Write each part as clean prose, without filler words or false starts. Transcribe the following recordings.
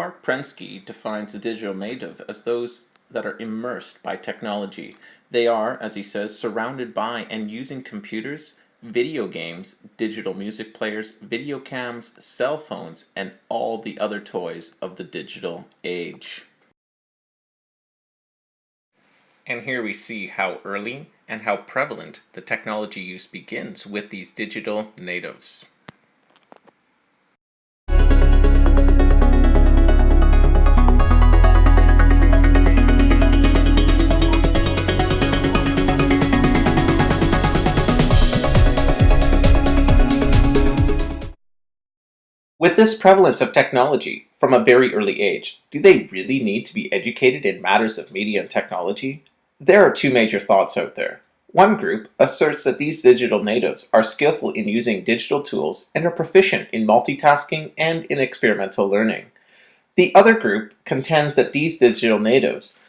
Mark Prensky defines a digital native as those that are immersed by technology. They are, as he says, surrounded by and using computers, video games, digital music players, video cams, cell phones, and all the other toys of the digital age. And here we see how early and how prevalent the technology use begins with these digital natives. With this prevalence of technology from a very early age, do they really need to be educated in matters of media and technology? There are two major thoughts out there. One group asserts that these digital natives are skillful in using digital tools and are proficient in multitasking and in experimental learning. The other group contends that these digital natives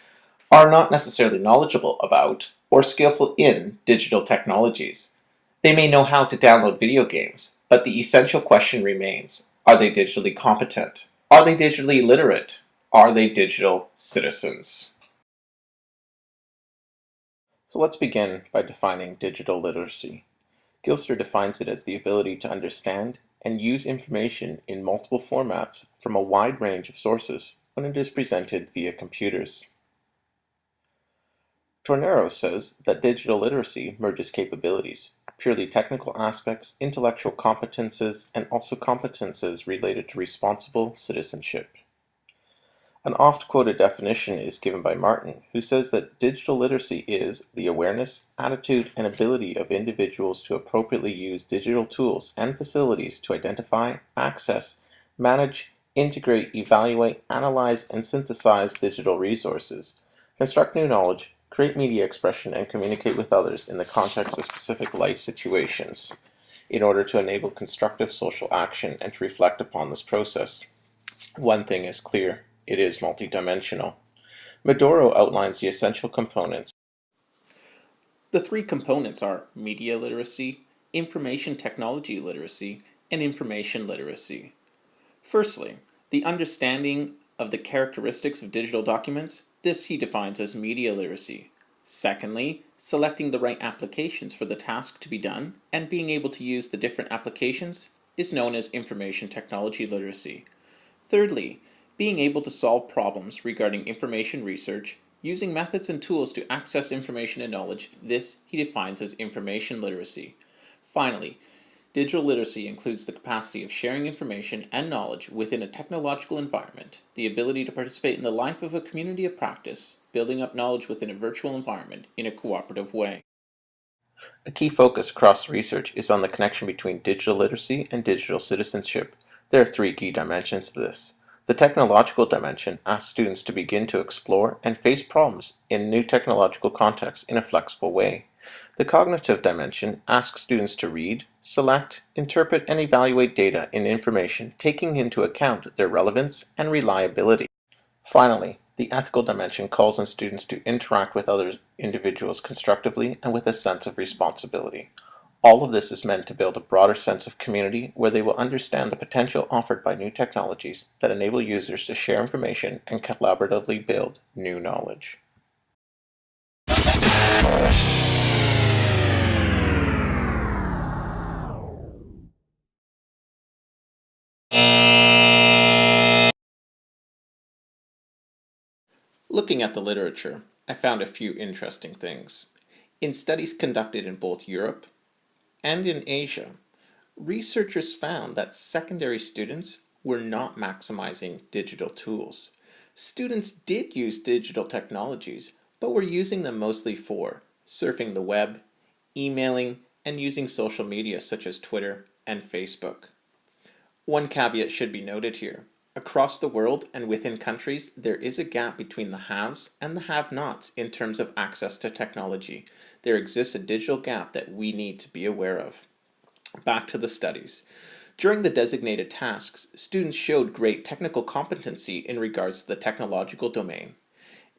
are not necessarily knowledgeable about or skillful in digital technologies. They may know how to download video games, but the essential question remains: are they digitally competent? Are they digitally literate? Are they digital citizens? So let's begin by defining digital literacy. Gilster defines it as the ability to understand and use information in multiple formats from a wide range of sources when it is presented via computers. Tornero says that digital literacy merges capabilities, purely technical aspects, intellectual competences, and also competences related to responsible citizenship. An oft-quoted definition is given by Martin, who says that digital literacy is the awareness, attitude, and ability of individuals to appropriately use digital tools and facilities to identify, access, manage, integrate, evaluate, analyze, and synthesize digital resources, construct new knowledge, create media expression, and communicate with others in the context of specific life situations in order to enable constructive social action and to reflect upon this process. One thing is clear: it is multidimensional. Medoro outlines the essential components. The three components are media literacy, information technology literacy, and information literacy. Firstly, the understanding of the characteristics of digital documents. This he defines as media literacy. Secondly, selecting the right applications for the task to be done and being able to use the different applications is known as information technology literacy. Thirdly, being able to solve problems regarding information research using methods and tools to access information and knowledge. This he defines as information literacy. Finally, digital literacy includes the capacity of sharing information and knowledge within a technological environment, the ability to participate in the life of a community of practice, building up knowledge within a virtual environment in a cooperative way. A key focus across the research is on the connection between digital literacy and digital citizenship. There are three key dimensions to this. The technological dimension asks students to begin to explore and face problems in new technological contexts in a flexible way. The cognitive dimension asks students to read, select, interpret, and evaluate data and information, taking into account their relevance and reliability. Finally, the ethical dimension calls on students to interact with other individuals constructively and with a sense of responsibility. All of this is meant to build a broader sense of community where they will understand the potential offered by new technologies that enable users to share information and collaboratively build new knowledge. Looking at the literature, I found a few interesting things. In studies conducted in both Europe and in Asia, researchers found that secondary students were not maximizing digital tools. Students did use digital technologies, but were using them mostly for surfing the web, emailing, and using social media such as Twitter and Facebook. One caveat should be noted here. Across the world and within countries, there is a gap between the haves and the have-nots in terms of access to technology. There exists a digital gap that we need to be aware of. Back to the studies. During the designated tasks, students showed great technical competency in regards to the technological domain.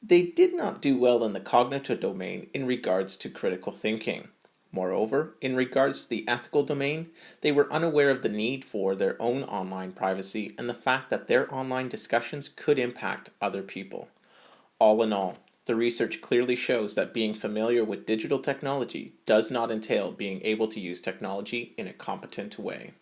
They did not do well in the cognitive domain in regards to critical thinking. Moreover, in regards to the ethical domain, they were unaware of the need for their own online privacy and the fact that their online discussions could impact other people. All in all, the research clearly shows that being familiar with digital technology does not entail being able to use technology in a competent way.